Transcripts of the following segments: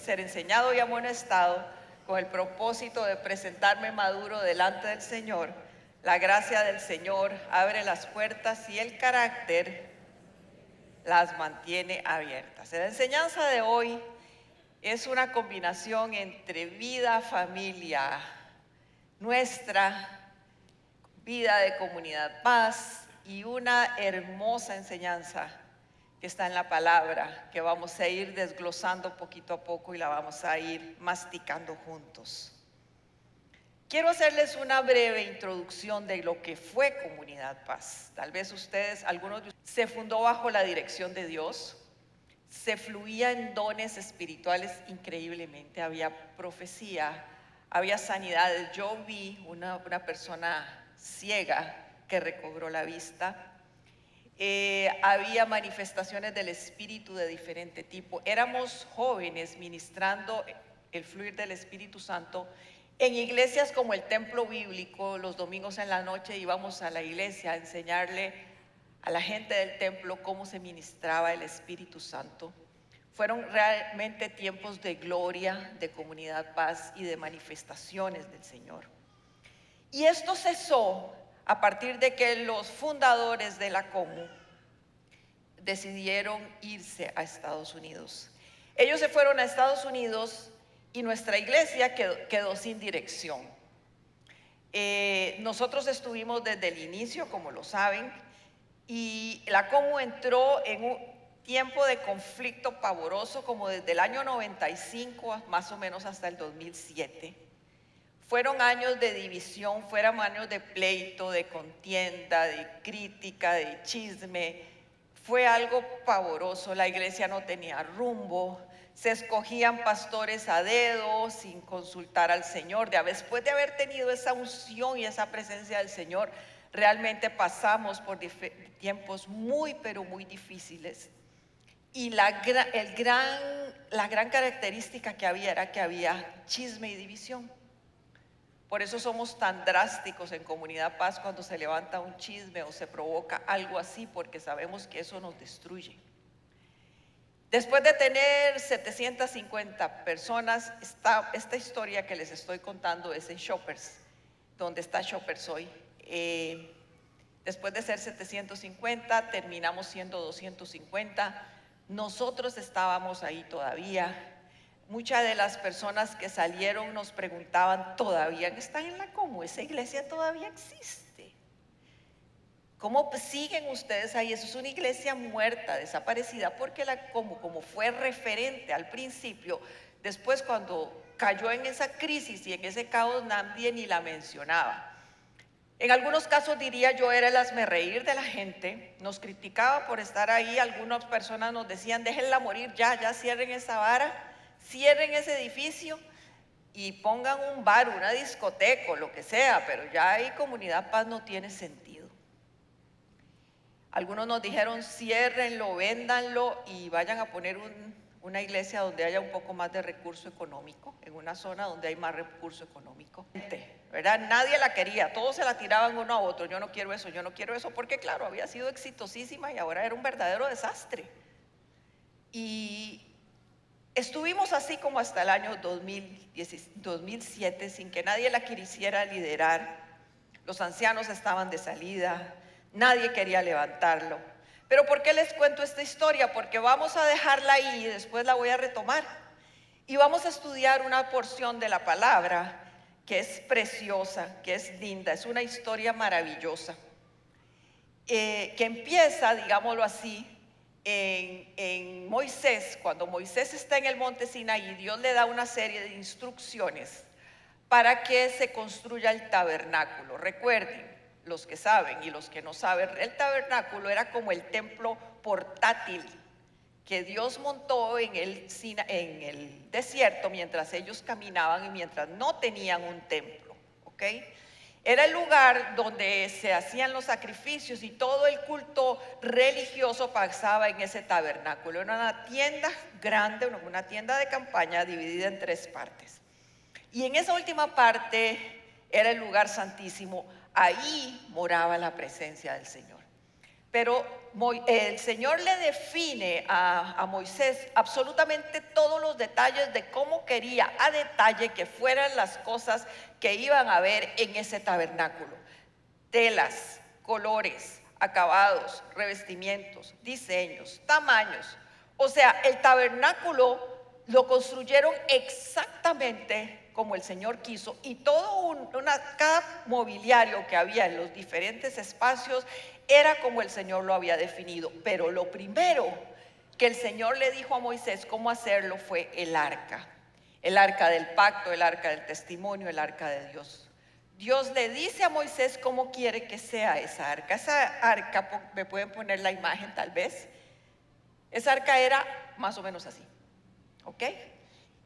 ser enseñado y amonestado con el propósito de presentarme maduro delante del Señor. La gracia del Señor abre las puertas y el carácter las mantiene abiertas. La enseñanza de hoy es una combinación entre vida, familia, nuestra vida de comunidad paz y una hermosa enseñanza que está en la palabra, que vamos a ir desglosando poquito a poco y la vamos a ir masticando juntos. Quiero hacerles una breve introducción de lo que fue Comunidad Paz. Tal vez ustedes, algunos de ustedes, se fundó bajo la dirección de Dios, se fluía en dones espirituales increíblemente, había profecía, había sanidades. Yo vi una persona ciega que recobró la vista. Había manifestaciones del Espíritu de diferente tipo. Éramos jóvenes ministrando el fluir del Espíritu Santo en iglesias como el Templo Bíblico. Los domingos en la noche íbamos a la iglesia a enseñarle a la gente del templo cómo se ministraba el Espíritu Santo. Fueron realmente tiempos de gloria, de comunidad paz y de manifestaciones del Señor. Y esto cesó a partir de que los fundadores de la Comu decidieron irse a Estados Unidos. Ellos se fueron a Estados Unidos y nuestra iglesia quedó sin dirección. Nosotros estuvimos desde el inicio, como lo saben, y la Comu entró en un tiempo de conflicto pavoroso como desde el año 95 más o menos hasta el 2007. Fueron años de división, fueron años de pleito, de contienda, de crítica, de chisme. Fue algo pavoroso, la iglesia no tenía rumbo, se escogían pastores a dedo sin consultar al Señor. Después de haber tenido esa unción y esa presencia del Señor, realmente pasamos por tiempos muy, pero muy difíciles. Y la gran característica que había era que había chisme y división. Por eso somos tan drásticos en Comunidad Paz cuando se levanta un chisme o se provoca algo así, porque sabemos que eso nos destruye. Después de tener 750 personas, esta historia que les estoy contando es en Shoppers, donde está Shoppers hoy. Después de ser 750, terminamos siendo 250. Nosotros estábamos ahí todavía. Muchas de las personas que salieron nos preguntaban, ¿todavía están en la Comu? ¿Esa iglesia todavía existe? ¿Cómo siguen ustedes ahí? Eso es una iglesia muerta, desaparecida, porque la Comu, como fue referente al principio, después cuando cayó en esa crisis y en ese caos, nadie ni la mencionaba. En algunos casos, diría yo, era el hazmerreír de la gente. Nos criticaba por estar ahí. Algunas personas nos decían, déjenla morir ya cierren esa vara, cierren ese edificio y pongan un bar, una discoteca, lo que sea, pero ya ahí Comunidad Paz no tiene sentido. Algunos nos dijeron, ciérrenlo, véndanlo y vayan a poner una iglesia donde haya un poco más de recurso económico, en una zona donde hay más recurso económico, ¿verdad? Nadie la quería, todos se la tiraban uno a otro, yo no quiero eso, porque claro, había sido exitosísima y ahora era un verdadero desastre. Y estuvimos así como hasta el año 2007, sin que nadie la quisiera liderar. Los ancianos estaban de salida, nadie quería levantarlo. Pero ¿por qué les cuento esta historia? Porque vamos a dejarla ahí y después la voy a retomar. Y vamos a estudiar una porción de la palabra que es preciosa, que es linda, es una historia maravillosa, que empieza, digámoslo así, en Moisés. Cuando Moisés está en el monte Sinaí, Dios le da una serie de instrucciones para que se construya el tabernáculo. Recuerden, los que saben y los que no saben, el tabernáculo era como el templo portátil que Dios montó en el desierto mientras ellos caminaban y mientras no tenían un templo, ¿ok? Era el lugar donde se hacían los sacrificios y todo el culto religioso pasaba en ese tabernáculo. Era una tienda grande, una tienda de campaña dividida en 3 partes. Y en esa última parte era el lugar santísimo. Ahí moraba la presencia del Señor. Pero el Señor le define a Moisés absolutamente todos los detalles de cómo quería a detalle que fueran las cosas que iban a ver en ese tabernáculo. Telas, colores, acabados, revestimientos, diseños, tamaños. O sea, el tabernáculo lo construyeron exactamente como el Señor quiso, y cada mobiliario que había en los diferentes espacios era como el Señor lo había definido. Pero lo primero que el Señor le dijo a Moisés cómo hacerlo fue el arca del pacto, el arca del testimonio, el arca de Dios. Dios le dice a Moisés cómo quiere que sea esa arca. Esa arca, me pueden poner la imagen tal vez. Esa arca era más o menos así, ¿ok?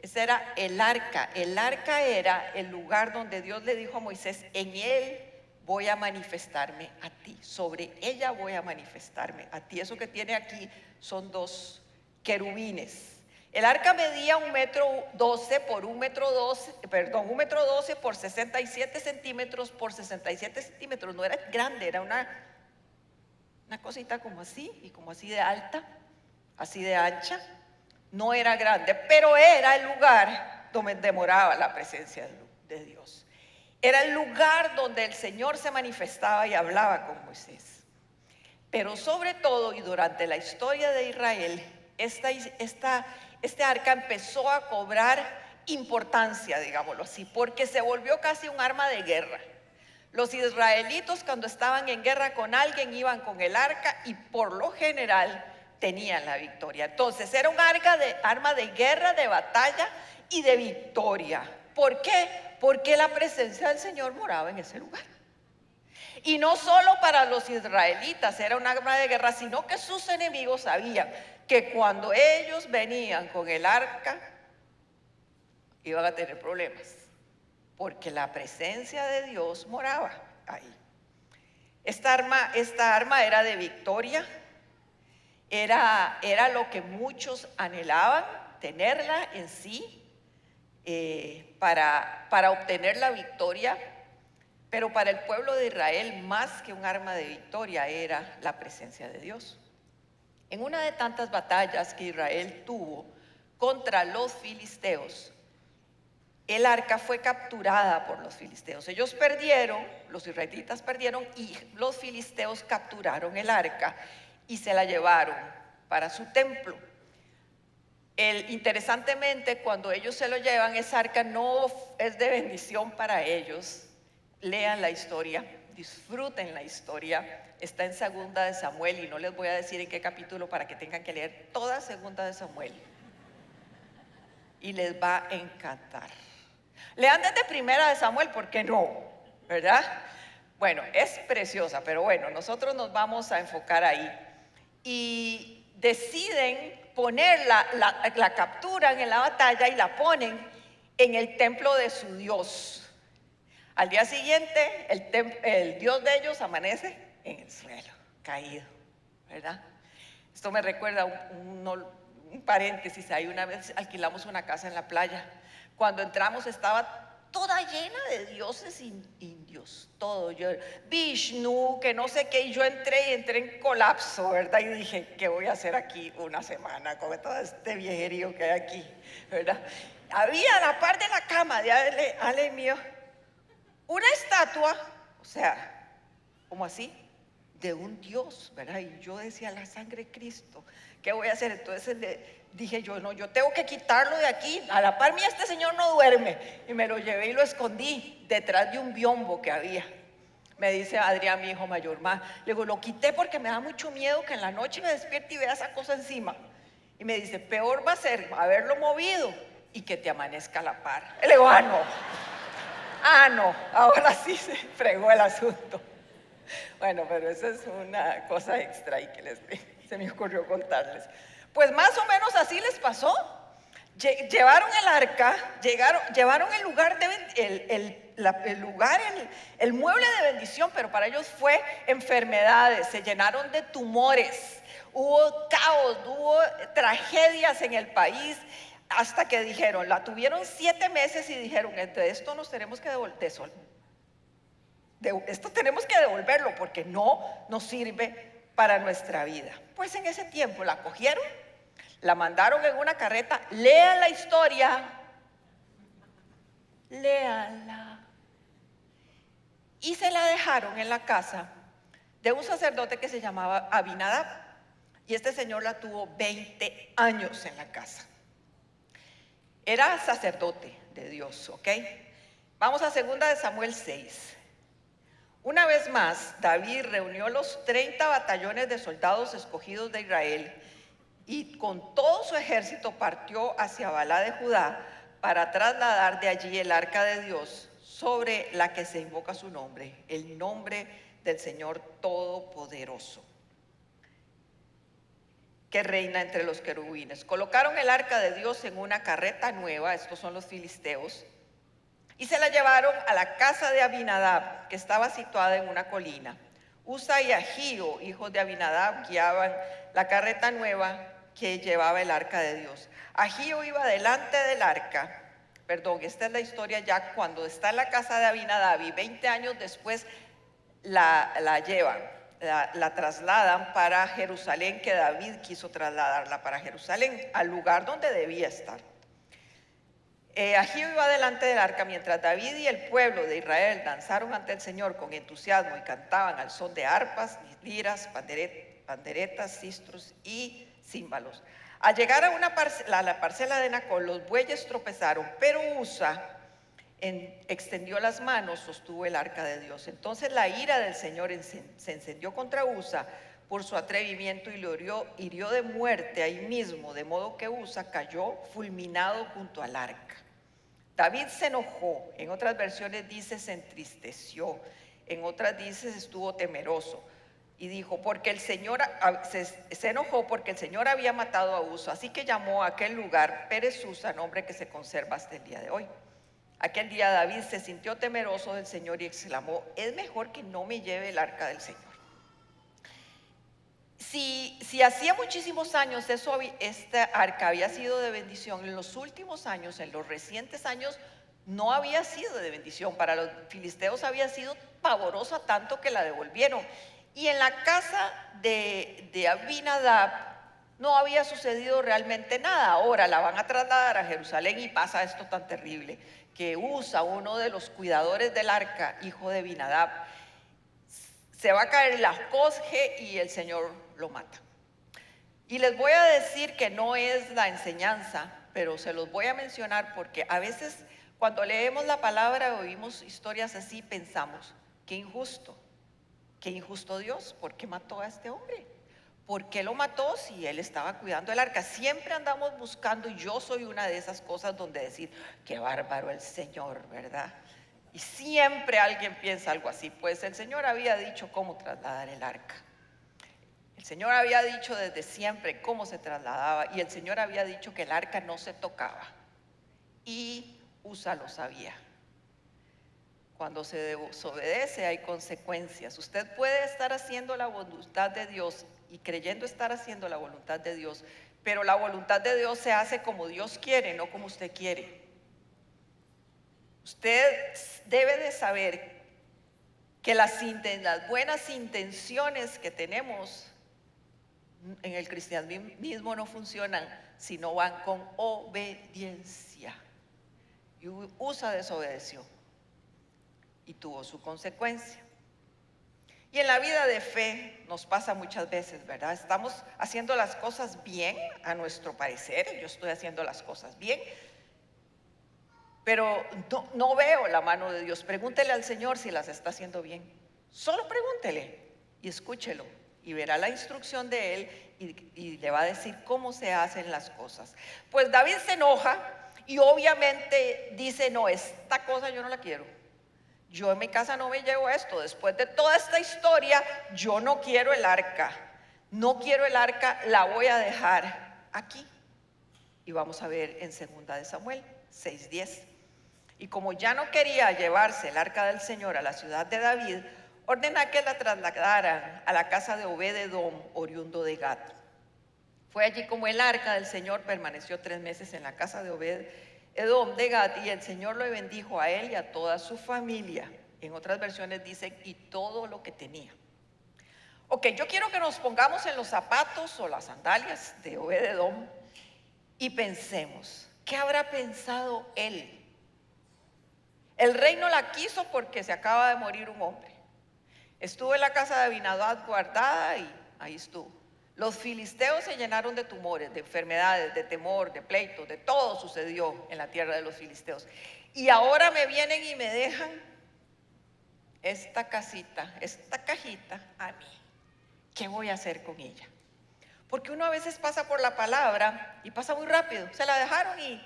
Ese era el arca. El arca era el lugar donde Dios le dijo a Moisés: en él voy a manifestarme a ti, sobre ella voy a manifestarme a ti. Eso que tiene aquí son dos querubines. El arca medía 1,12 por 1,12 por 67 centímetros por 67 centímetros. No era grande, era una cosita como así, y como así de alta, así de ancha. No era grande, pero era el lugar donde moraba la presencia de Dios. Era el lugar donde el Señor se manifestaba y hablaba con Moisés. Pero sobre todo, y durante la historia de Israel, este arca empezó a cobrar importancia, digámoslo así, porque se volvió casi un arma de guerra. Los israelitos, cuando estaban en guerra con alguien, iban con el arca y por lo general tenían la victoria. Entonces era un arma de guerra, de batalla y de victoria. ¿Por qué? Porque la presencia del Señor moraba en ese lugar. Y no solo para los israelitas era un arma de guerra, sino que sus enemigos sabían que cuando ellos venían con el arca iban a tener problemas, porque la presencia de Dios moraba ahí. Esta arma era de victoria. Era lo que muchos anhelaban, tenerla en sí, para obtener la victoria. Pero para el pueblo de Israel, más que un arma de victoria, era la presencia de Dios. En una de tantas batallas que Israel tuvo contra los filisteos, el arca fue capturada por los filisteos. Ellos perdieron, los israelitas perdieron, y los filisteos capturaron el arca y se la llevaron para su templo. Interesantemente, cuando ellos se lo llevan, esa arca no es de bendición para ellos. Lean la historia, disfruten la historia. Está en 2 de Samuel, y no les voy a decir en qué capítulo para que tengan que leer toda 2 de Samuel. Y les va a encantar. Lean desde 1 de Samuel, ¿por qué no? ¿Verdad? Bueno, es preciosa, pero bueno, nosotros nos vamos a enfocar ahí. Y deciden poner la capturan en la batalla y la ponen en el templo de su Dios. Al día siguiente, el Dios de ellos amanece en el suelo, caído, ¿verdad? Esto me recuerda un paréntesis. Ahí una vez alquilamos una casa en la playa. Cuando entramos estaba toda llena de dioses indios, todo. Vishnu, que no sé qué, y yo entré en colapso, ¿verdad? Y dije, ¿qué voy a hacer aquí una semana con todo este viejerío que hay aquí, ¿verdad? Había a la par de la cama de Ale mío una estatua, o sea, como así, de un Dios, ¿verdad? Y yo decía, la sangre de Cristo, ¿qué voy a hacer? Entonces dije yo, no, yo tengo que quitarlo de aquí. A la par mía este señor no duerme. Y me lo llevé y lo escondí detrás de un biombo que había. Me dice Adrián, mi hijo mayor, le digo, lo quité porque me da mucho miedo que en la noche me despierte y vea esa cosa encima. Y me dice, peor va a ser haberlo movido y que te amanezca a la par. Y le digo, no, ahora sí se fregó el asunto. Bueno, pero eso es una cosa extra y que se me ocurrió contarles. Pues más o menos así les pasó. Llevaron el arca, llevaron el lugar, el mueble de bendición, pero para ellos fue enfermedades, se llenaron de tumores, hubo caos, hubo tragedias en el país, hasta que dijeron, la tuvieron 7 meses y dijeron, de esto nos tenemos que esto tenemos que devolverlo porque no nos sirve para nuestra vida. Pues en ese tiempo la cogieron, la mandaron en una carreta, lean la historia, léanla, y se la dejaron en la casa de un sacerdote que se llamaba Abinadab, y este señor la tuvo 20 años en la casa. Era sacerdote de Dios, ¿ok? Vamos a 2 de Samuel 6. Una vez más, David reunió los 30 batallones de soldados escogidos de Israel y con todo su ejército partió hacia Balá de Judá para trasladar de allí el arca de Dios sobre la que se invoca su nombre, el nombre del Señor Todopoderoso, que reina entre los querubines. Colocaron el arca de Dios en una carreta nueva, estos son los filisteos, y se la llevaron a la casa de Abinadab, que estaba situada en una colina. Usa y Ahío, hijos de Abinadab, guiaban la carreta nueva que llevaba el arca de Dios. Ahío iba delante del arca. Esta es la historia ya cuando está en la casa de Abinadab y 20 años después la llevan, la trasladan para Jerusalén, que David quiso trasladarla para Jerusalén, al lugar donde debía estar. Ahío iba delante del arca mientras David y el pueblo de Israel danzaron ante el Señor con entusiasmo y cantaban al son de arpas, liras, panderetas, sistros y címbalos. Al llegar a la parcela de Nacón, los bueyes tropezaron, pero Usa extendió las manos, sostuvo el arca de Dios. Entonces la ira del Señor se encendió contra Usa por su atrevimiento y lo hirió de muerte ahí mismo, de modo que Usa cayó fulminado junto al arca. David se enojó, en otras versiones dice se entristeció, en otras dice estuvo temeroso y dijo, porque el Señor se enojó porque el Señor había matado a Usa, así que llamó a aquel lugar Pérez Usa, nombre que se conserva hasta el día de hoy. Aquel día David se sintió temeroso del Señor y exclamó, es mejor que no me lleve el arca del Señor. Si hacía muchísimos años esta arca había sido de bendición, en los últimos años, en los recientes años, no había sido de bendición. Para los filisteos había sido pavorosa tanto que la devolvieron. Y en la casa de Abinadab no había sucedido realmente nada. Ahora la van a trasladar a Jerusalén y pasa esto tan terrible, que Usa, uno de los cuidadores del arca, hijo de Abinadab, se va a caer, la coge y el Señor lo mata. Y les voy a decir que no es la enseñanza, pero se los voy a mencionar porque a veces cuando leemos la palabra o oímos historias así pensamos, qué injusto Dios, ¿por qué mató a este hombre? ¿Por qué lo mató si él estaba cuidando el arca? Siempre andamos buscando, y yo soy una de esas cosas donde decir, qué bárbaro el Señor, ¿verdad? Y siempre alguien piensa algo así, pues el Señor había dicho cómo trasladar el arca. El Señor había dicho desde siempre cómo se trasladaba y el Señor había dicho que el arca no se tocaba. Y Usa lo sabía. Cuando se desobedece hay consecuencias. Usted puede estar haciendo la voluntad de Dios y creyendo estar haciendo la voluntad de Dios, pero la voluntad de Dios se hace como Dios quiere, no como usted quiere. Usted debe de saber que las buenas intenciones que tenemos en el cristianismo no funcionan si no van con obediencia. Y Usa desobedeció y tuvo su consecuencia. Y en la vida de fe nos pasa muchas veces, ¿verdad? Estamos haciendo las cosas bien a nuestro parecer, yo estoy haciendo las cosas bien, pero no veo la mano de Dios. Pregúntele al Señor si las está haciendo bien. Solo pregúntele y escúchelo y verá la instrucción de Él y le va a decir cómo se hacen las cosas. Pues David se enoja y obviamente dice, no, esta cosa yo no la quiero. Yo en mi casa no me llevo esto. Después de toda esta historia, yo no quiero el arca. No quiero el arca, la voy a dejar aquí. Y vamos a ver en 2 de Samuel 6:10. Y como ya no quería llevarse el arca del Señor a la ciudad de David, ordena que la trasladaran a la casa de Obed-edom, oriundo de Gat. Fue allí como el arca del Señor permaneció 3 meses en la casa de Obed-edom de Gat, y el Señor lo bendijo a él y a toda su familia. En otras versiones dicen, y todo lo que tenía. Ok, yo quiero que nos pongamos en los zapatos o las sandalias de Obed-Edom y pensemos, ¿qué habrá pensado él? El rey no la quiso porque se acaba de morir un hombre. Estuvo en la casa de Abinadab guardada y ahí estuvo. Los filisteos se llenaron de tumores, de enfermedades, de temor, de pleitos, de todo sucedió en la tierra de los filisteos. Y ahora me vienen y me dejan esta casita, esta cajita a mí. ¿Qué voy a hacer con ella? Porque uno a veces pasa por la palabra y pasa muy rápido. Se la dejaron y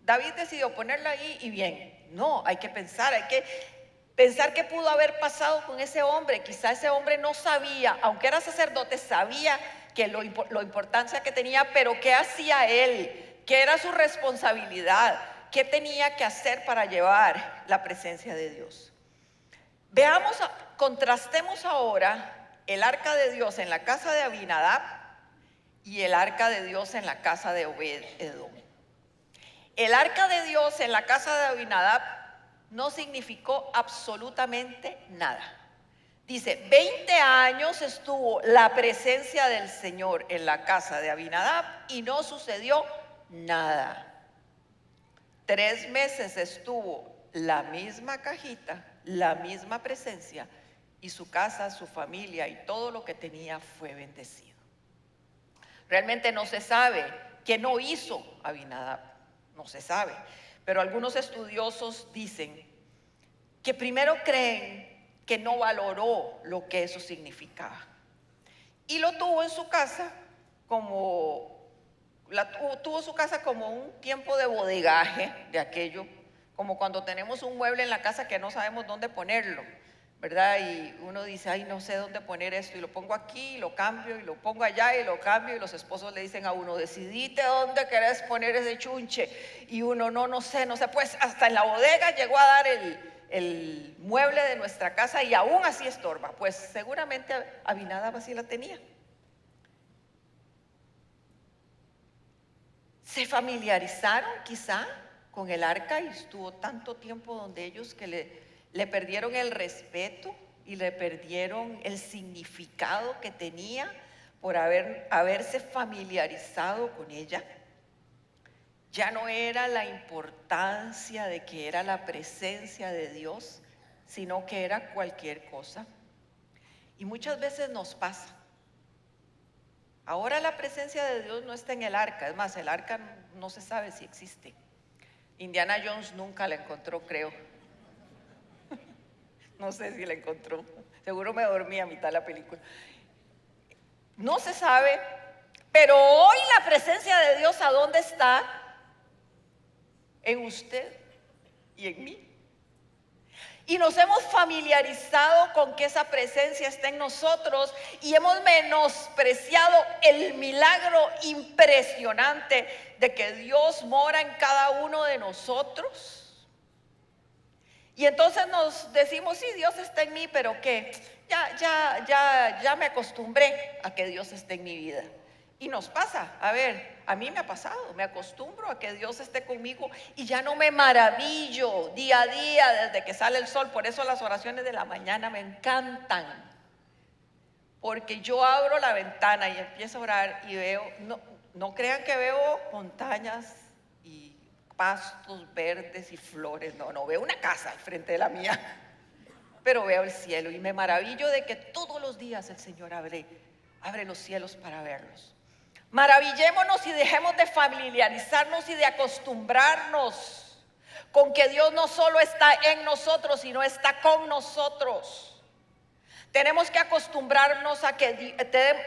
David decidió ponerla ahí y bien. No, hay que pensar qué pudo haber pasado con ese hombre. Quizá ese hombre no sabía, aunque era sacerdote, sabía que lo importancia que tenía, pero ¿qué hacía él? ¿Qué era su responsabilidad? ¿Qué tenía que hacer para llevar la presencia de Dios? Veamos, contrastemos ahora el arca de Dios en la casa de Abinadab y el arca de Dios en la casa de Obed-Edom. El arca de Dios en la casa de Abinadab no significó absolutamente nada. Dice, 20 años estuvo la presencia del Señor en la casa de Abinadab y no sucedió nada. 3 meses estuvo la misma cajita, la misma presencia, y su casa, su familia y todo lo que tenía fue bendecido. Realmente no se sabe qué no hizo Abinadab, no se sabe, pero algunos estudiosos dicen que primero creen que no valoró lo que eso significaba y lo tuvo en su casa tuvo su casa como un tiempo de bodegaje de aquello, como cuando tenemos un mueble en la casa que no sabemos dónde ponerlo, ¿verdad? Y uno dice, ay, no sé dónde poner esto, y lo pongo aquí, y lo cambio, y lo pongo allá, y lo cambio, y los esposos le dicen a uno, decidite dónde querés poner ese chunche, y uno, no sé, pues hasta en la bodega llegó a dar el mueble de nuestra casa, y aún así estorba. Pues seguramente Abinadab así la tenía. Se familiarizaron quizá con el arca y estuvo tanto tiempo donde ellos que le perdieron el respeto y le perdieron el significado que tenía por haberse familiarizado con ella. Ya no era la importancia de que era la presencia de Dios, sino que era cualquier cosa. Y muchas veces nos pasa. Ahora la presencia de Dios no está en el arca, es más, el arca no se sabe si existe. Indiana Jones nunca la encontró, creo. No sé si la encontró, seguro me dormí a mitad de la película. No se sabe, pero hoy la presencia de Dios, ¿a dónde está? En usted y en mí. Y nos hemos familiarizado con que esa presencia está en nosotros y hemos menospreciado el milagro impresionante de que Dios mora en cada uno de nosotros. Y entonces nos decimos, sí, Dios está en mí, pero ¿qué? Ya me acostumbré a que Dios esté en mi vida. Y nos pasa, a ver, a mí me ha pasado, me acostumbro a que Dios esté conmigo y ya no me maravillo día a día desde que sale el sol. Por eso las oraciones de la mañana me encantan, porque yo abro la ventana y empiezo a orar y veo, no crean que veo montañas y pastos verdes y flores, no veo una casa al frente de la mía, pero veo el cielo y me maravillo de que todos los días el Señor abre los cielos para verlos. Maravillémonos y dejemos de familiarizarnos y de acostumbrarnos con que Dios no solo está en nosotros, sino está con nosotros. Tenemos que acostumbrarnos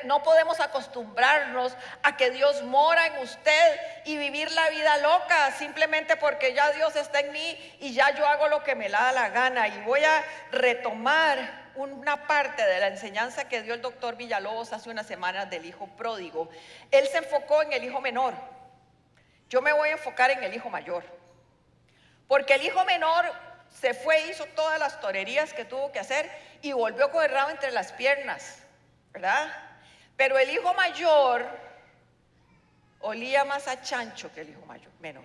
no podemos acostumbrarnos a que Dios mora en usted y vivir la vida loca simplemente porque ya Dios está en mí y ya yo hago lo que me da la gana. Y voy a retomar una parte de la enseñanza que dio el doctor Villalobos hace unas semanas del hijo pródigo. Él se enfocó en el hijo menor. Yo me voy a enfocar en el hijo mayor, porque el hijo menor se fue, hizo todas las torerías que tuvo que hacer y volvió con el rabo entre las piernas, ¿verdad? Pero el hijo mayor olía más a chancho que el hijo menor,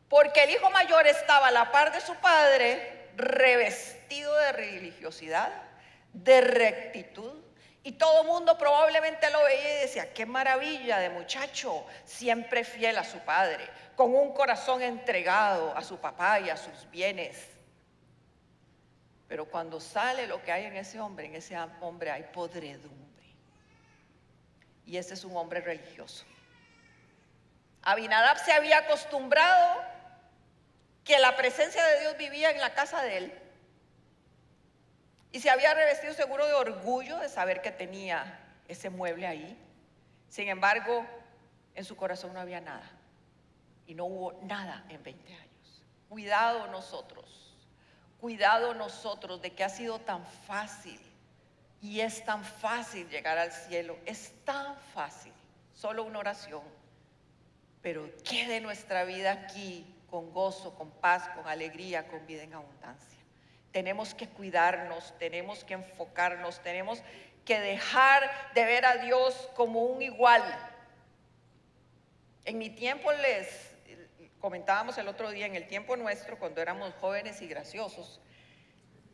porque el hijo mayor estaba a la par de su padre, revestido de religiosidad, de rectitud. Y todo el mundo probablemente lo veía y decía, qué maravilla de muchacho, siempre fiel a su padre, con un corazón entregado a su papá y a sus bienes. Pero cuando sale lo que hay en ese hombre hay podredumbre. Y ese es un hombre religioso. Abinadab se había acostumbrado que la presencia de Dios vivía en la casa de él. Y se había revestido seguro de orgullo de saber que tenía ese mueble ahí. Sin embargo, en su corazón no había nada. Y no hubo nada en 20 años. Cuidado nosotros de que ha sido tan fácil. Y es tan fácil llegar al cielo. Es tan fácil. Solo una oración. Pero quede nuestra vida aquí con gozo, con paz, con alegría, con vida en abundancia. Tenemos que cuidarnos, tenemos que enfocarnos, tenemos que dejar de ver a Dios como un igual. En mi tiempo les comentábamos el otro día, en el tiempo nuestro, cuando éramos jóvenes y graciosos,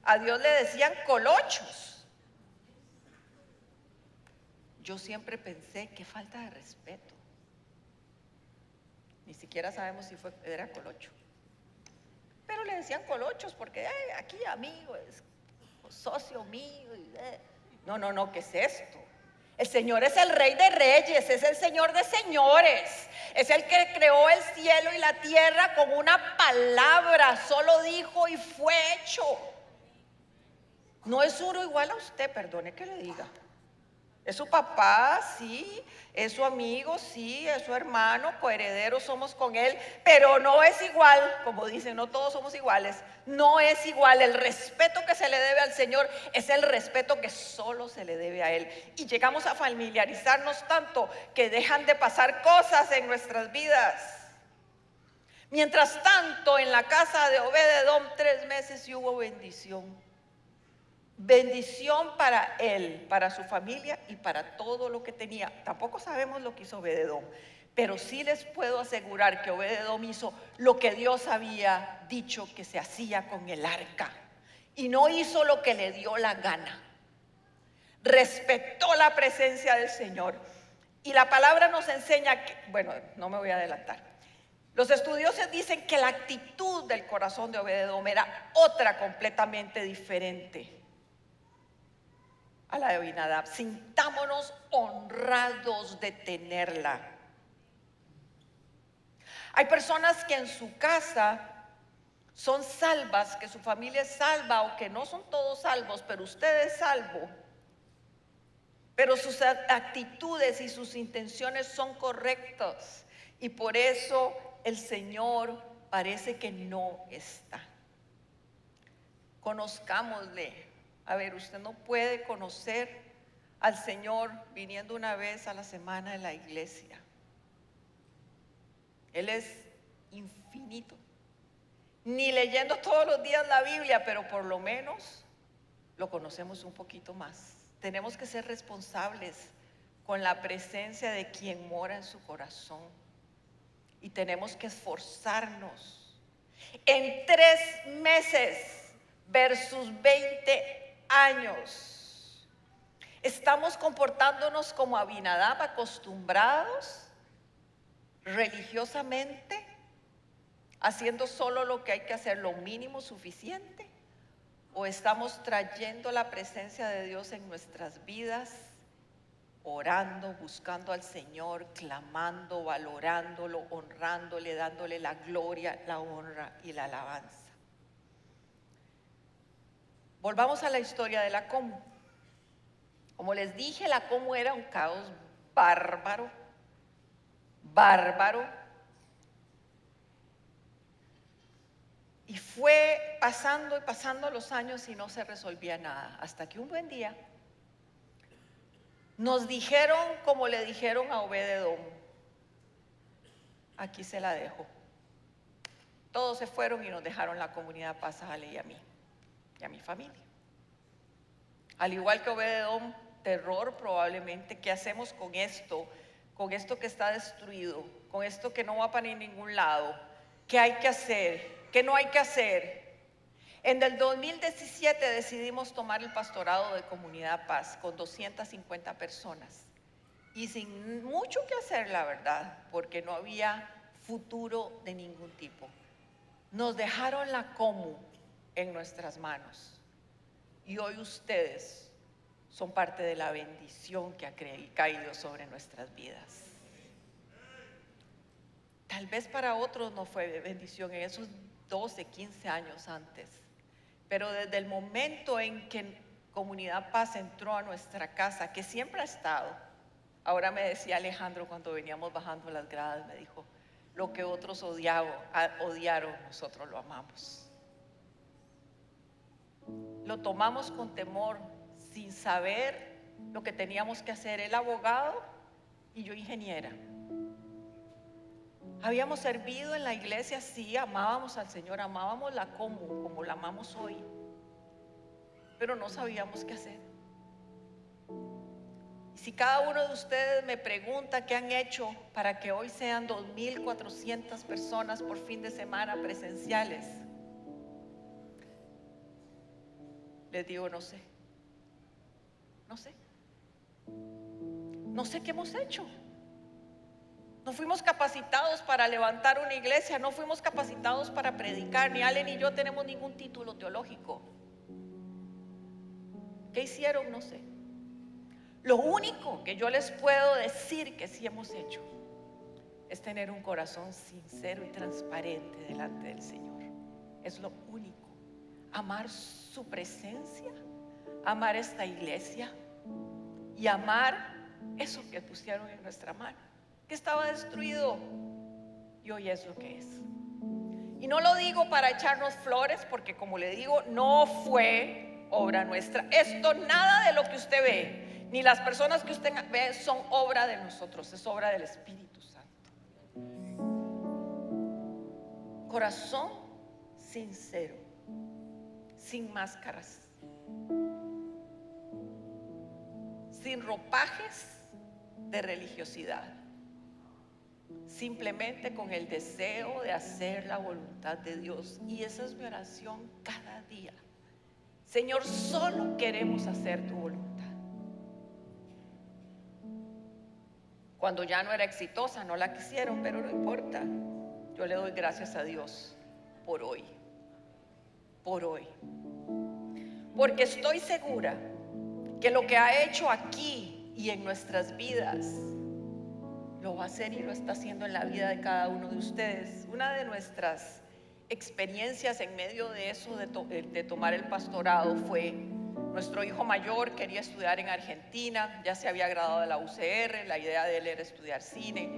a Dios le decían colochos. Yo siempre pensé, qué falta de respeto. Ni siquiera sabemos si era colocho. Pero le decían colochos porque aquí amigo, es socio mío. No, ¿qué es esto? El Señor es el Rey de Reyes, es el Señor de señores. Es el que creó el cielo y la tierra con una palabra. Solo dijo y fue hecho. No es uno igual a usted, perdone que le diga. Es su papá, sí, es su amigo, sí, es su hermano, coherederos somos con él, pero no es igual, como dicen, no todos somos iguales, no es igual. El respeto que se le debe al Señor es el respeto que solo se le debe a Él. Y llegamos a familiarizarnos tanto que dejan de pasar cosas en nuestras vidas. Mientras tanto, en la casa de Obed-Edom 3 meses y hubo bendición. Bendición para él, para su familia y para todo lo que tenía. Tampoco sabemos lo que hizo Obed-Edom, pero sí les puedo asegurar que Obed-Edom hizo lo que Dios había dicho que se hacía con el arca. Y no hizo lo que le dio la gana. Respetó la presencia del Señor. Y la palabra nos enseña que, bueno, no me voy a adelantar. Los estudiosos dicen que la actitud del corazón de Obed-Edom era otra completamente diferente a la de Abinadab. Sintámonos honrados de tenerla. Hay personas que en su casa son salvas, que su familia es salva, o que no son todos salvos, pero usted es salvo. Pero sus actitudes y sus intenciones son correctas. Y por eso el Señor parece que no está. Conozcámosle. A ver, usted no puede conocer al Señor viniendo una vez a la semana en la iglesia. Él es infinito. Ni leyendo todos los días la Biblia, pero por lo menos lo conocemos un poquito más. Tenemos que ser responsables con la presencia de quien mora en su corazón. Y tenemos que esforzarnos. En 3 meses versus 20 años. Estamos comportándonos como Abinadab, acostumbrados religiosamente, haciendo solo lo que hay que hacer, lo mínimo suficiente, o estamos trayendo la presencia de Dios en nuestras vidas, orando, buscando al Señor, clamando, valorándolo, honrándole, dándole la gloria, la honra y la alabanza. Volvamos a la historia de la Comu. Como les dije, la Comu era un caos bárbaro. Y fue pasando y pasando los años y no se resolvía nada. Hasta que un buen día nos dijeron, como le dijeron a Obed-Edom, aquí se la dejo. Todos se fueron y nos dejaron la comunidad paz a Ale y a mí. Y a mi familia. Al igual que Obed-Edom, terror probablemente. ¿Qué hacemos con esto? Con esto que está destruido, con esto que no va para ningún lado. ¿Qué hay que hacer? ¿Qué no hay que hacer? En el 2017 decidimos tomar el pastorado de Comunidad Paz con 250 personas y sin mucho que hacer, la verdad, porque no había futuro de ningún tipo. Nos dejaron la comu en nuestras manos y hoy ustedes son parte de la bendición que ha caído sobre nuestras vidas. Tal vez para otros no fue bendición en esos 12, 15 años antes, pero desde el momento en que Comunidad Paz entró a nuestra casa, que siempre ha estado, ahora me decía Alejandro cuando veníamos bajando las gradas, me dijo, lo que otros odiaron, nosotros lo amamos. Lo tomamos con temor, sin saber lo que teníamos que hacer. Él abogado y yo ingeniera. Habíamos servido en la iglesia, sí, amábamos al Señor, amábamos la como la amamos hoy, pero no sabíamos qué hacer. Y si cada uno de ustedes me pregunta qué han hecho para que hoy sean 2,400 personas por fin de semana presenciales, les digo, no sé. No sé qué hemos hecho. No fuimos capacitados para levantar una iglesia, no fuimos capacitados para predicar, ni Ale ni yo tenemos ningún título teológico. ¿Qué hicieron? No sé. Lo único que yo les puedo decir que sí hemos hecho es tener un corazón sincero y transparente delante del Señor. Es lo único. Amar su presencia, amar esta iglesia y amar eso que pusieron en nuestra mano, que estaba destruido y hoy es lo que es. Y no lo digo para echarnos flores, porque como le digo, no fue obra nuestra. Esto, nada de lo que usted ve, ni las personas que usted ve, son obra de nosotros, es obra del Espíritu Santo. Corazón sincero, sin máscaras, sin ropajes de religiosidad, simplemente con el deseo de hacer la voluntad de Dios. Y esa es mi oración cada día. Señor, solo queremos hacer tu voluntad. Cuando ya no era exitosa, no la quisieron, pero no importa. Yo le doy gracias a Dios por hoy. Porque estoy segura que lo que ha hecho aquí y en nuestras vidas lo va a hacer y lo está haciendo en la vida de cada uno de ustedes. Una de nuestras experiencias en medio de eso, de tomar el pastorado, fue nuestro hijo mayor quería estudiar en Argentina, ya se había graduado de la UCR, la idea de él era estudiar cine,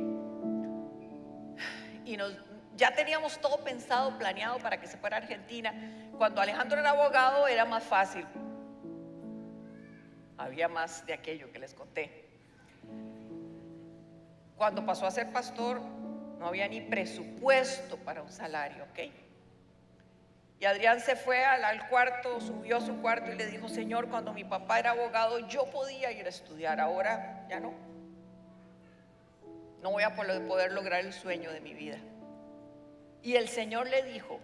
y ya teníamos todo pensado, planeado para que se fuera a Argentina. Cuando Alejandro era abogado era más fácil, había más de aquello que les conté. Cuando pasó a ser pastor, no había ni presupuesto para un salario, ¿ok? Y Adrián se fue al cuarto, subió a su cuarto y le dijo, Señor, cuando mi papá era abogado, yo podía ir a estudiar, ahora ya no. No voy a poder lograr el sueño de mi vida. Y el Señor le dijo,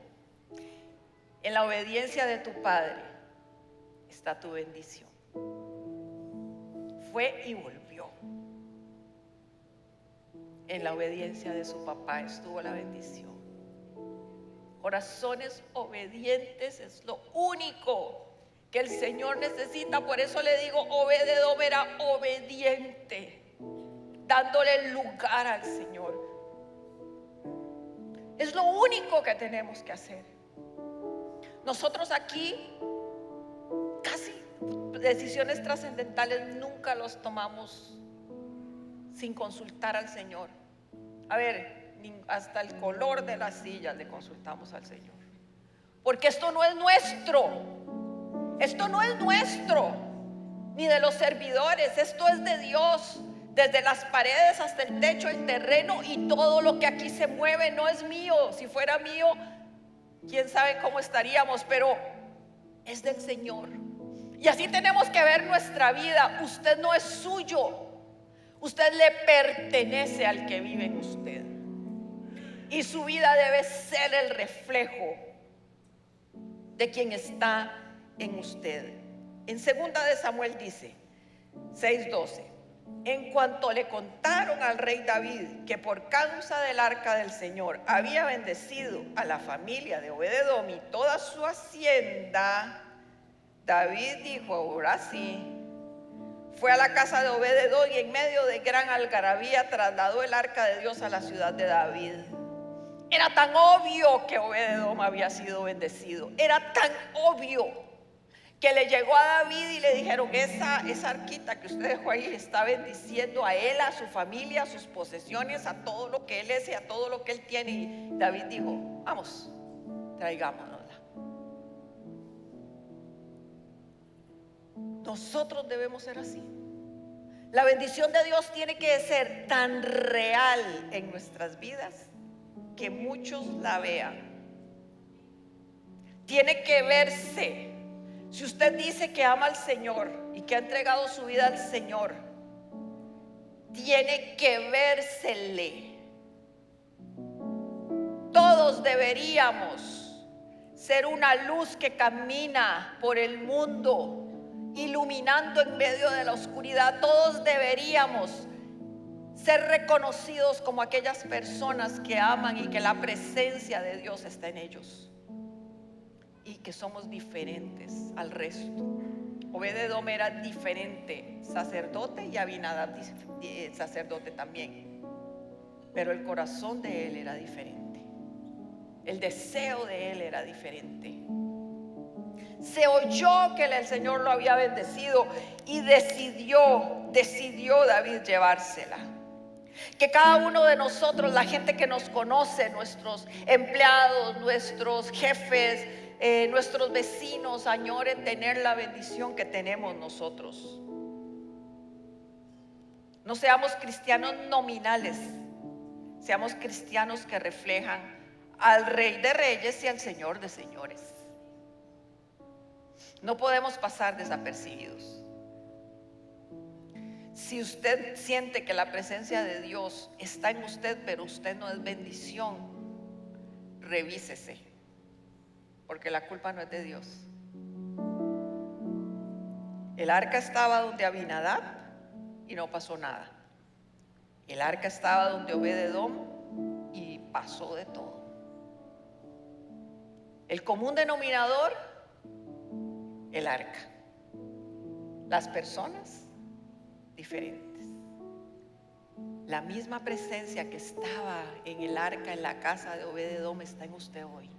en la obediencia de tu padre está tu bendición. Fue y volvió. En la obediencia de su papá estuvo la bendición. Corazones obedientes es lo único que el Señor necesita. Por eso le digo, Obed-Edom era obediente, dándole lugar al Señor. Es lo único que tenemos que hacer. Nosotros aquí casi decisiones trascendentales nunca los tomamos sin consultar al Señor. A ver, hasta el color de las sillas le consultamos al Señor, porque esto no es nuestro, ni de los servidores, esto es de Dios. Desde las paredes hasta el techo, el terreno y todo lo que aquí se mueve no es mío. Si fuera mío, quién sabe cómo estaríamos, pero es del Señor. Y así tenemos que ver nuestra vida. Usted no es suyo, usted le pertenece al que vive en usted. Y su vida debe ser el reflejo de quien está en usted. En 2 de Samuel dice, 6:12, en cuanto le contaron al rey David que por causa del arca del Señor había bendecido a la familia de Obed-edom y toda su hacienda, David dijo, ahora sí. Fue a la casa de Obed-edom y en medio de gran algarabía trasladó el arca de Dios a la ciudad de David. Era tan obvio que Obed-edom había sido bendecido. Era tan obvio que le llegó a David y le dijeron, esa arquita que usted dejó ahí está bendiciendo a él, a su familia, a sus posesiones, a todo lo que él es y a todo lo que él tiene. Y David dijo, vamos, traigámonosla. Nosotros debemos ser así. La bendición de Dios tiene que ser tan real en nuestras vidas que muchos la vean. Tiene que verse. Si usted dice que ama al Señor y que ha entregado su vida al Señor, tiene que vérsele. Todos deberíamos ser una luz que camina por el mundo, iluminando en medio de la oscuridad. Todos deberíamos ser reconocidos como aquellas personas que aman y que la presencia de Dios está en ellos y que somos diferentes al resto. Obed-edom era diferente sacerdote y Abinadab sacerdote también, pero el corazón de él era diferente, el deseo de él era diferente. Se oyó que el Señor lo había bendecido y decidió David llevársela. Que cada uno de nosotros, la gente que nos conoce, nuestros empleados, nuestros jefes, nuestros vecinos, añoren tener la bendición que tenemos nosotros. No seamos cristianos nominales, seamos cristianos que reflejan al Rey de Reyes y al Señor de Señores. No podemos pasar desapercibidos. Si usted siente que la presencia de Dios está en usted, pero usted no es bendición, revísese, porque la culpa no es de Dios. El arca estaba donde Abinadab y no pasó nada. El arca estaba donde Obed-edom y pasó de todo. El común denominador, el arca. Las personas diferentes. La misma presencia que estaba en el arca, en la casa de Obed-edom, está en usted hoy.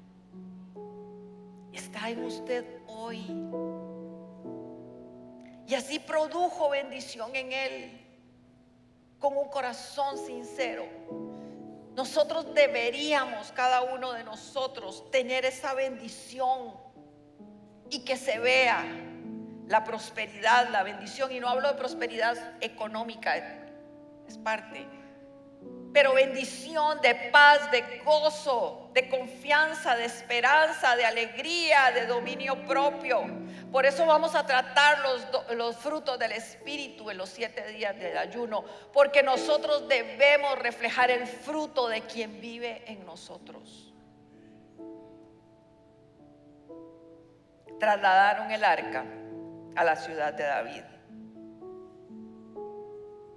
Está en usted hoy. Y así produjo bendición en él, con un corazón sincero. Nosotros deberíamos, cada uno de nosotros, tener esa bendición y que se vea la prosperidad, la bendición. Y no hablo de prosperidad económica, es parte, pero bendición de paz, de gozo, de confianza, de esperanza, de alegría, de dominio propio. Por eso vamos a tratar los frutos del Espíritu en los 7 días del ayuno, porque nosotros debemos reflejar el fruto de quien vive en nosotros. Trasladaron el arca a la ciudad de David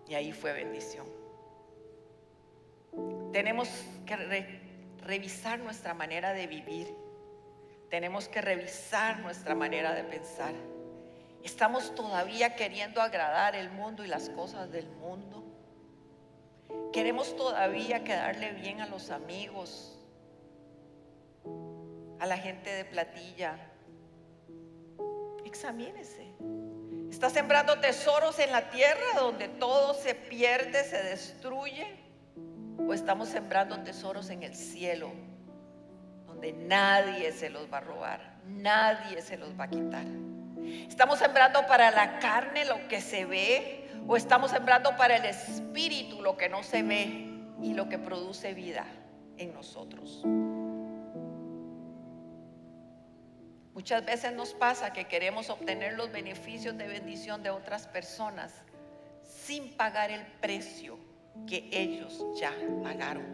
y ahí fue bendición. Tenemos que revisar nuestra manera de vivir. Tenemos que revisar nuestra manera de pensar. ¿Estamos todavía queriendo agradar el mundo y las cosas del mundo? ¿Queremos todavía quedarle bien a los amigos, a la gente de platilla? Examínese. ¿Está sembrando tesoros en la tierra donde todo se pierde, se destruye? ¿O estamos sembrando tesoros en el cielo donde nadie se los va a robar, nadie se los va a quitar? ¿Estamos sembrando para la carne lo que se ve, o estamos sembrando para el espíritu lo que no se ve y lo que produce vida en nosotros? Muchas veces nos pasa que queremos obtener los beneficios de bendición de otras personas sin pagar el precio que ellos ya pagaron.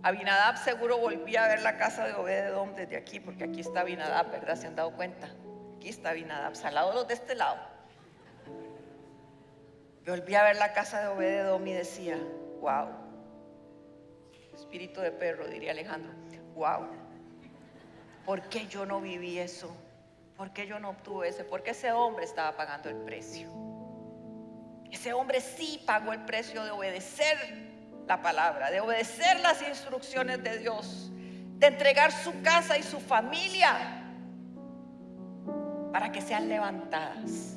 Abinadab seguro volvía a ver la casa de Obed-edom desde aquí, porque aquí está Abinadab, ¿verdad? ¿Se han dado cuenta? Aquí está Abinadab, al lado de los de este lado. Volví a ver la casa de Obed-edom y decía: wow, espíritu de perro, diría Alejandro. Wow, ¿por qué yo no viví eso? ¿Por qué yo no obtuve ese? Porque ese hombre estaba pagando el precio. Ese hombre sí pagó el precio de obedecer la palabra, de obedecer las instrucciones de Dios, de entregar su casa y su familia para que sean levantadas.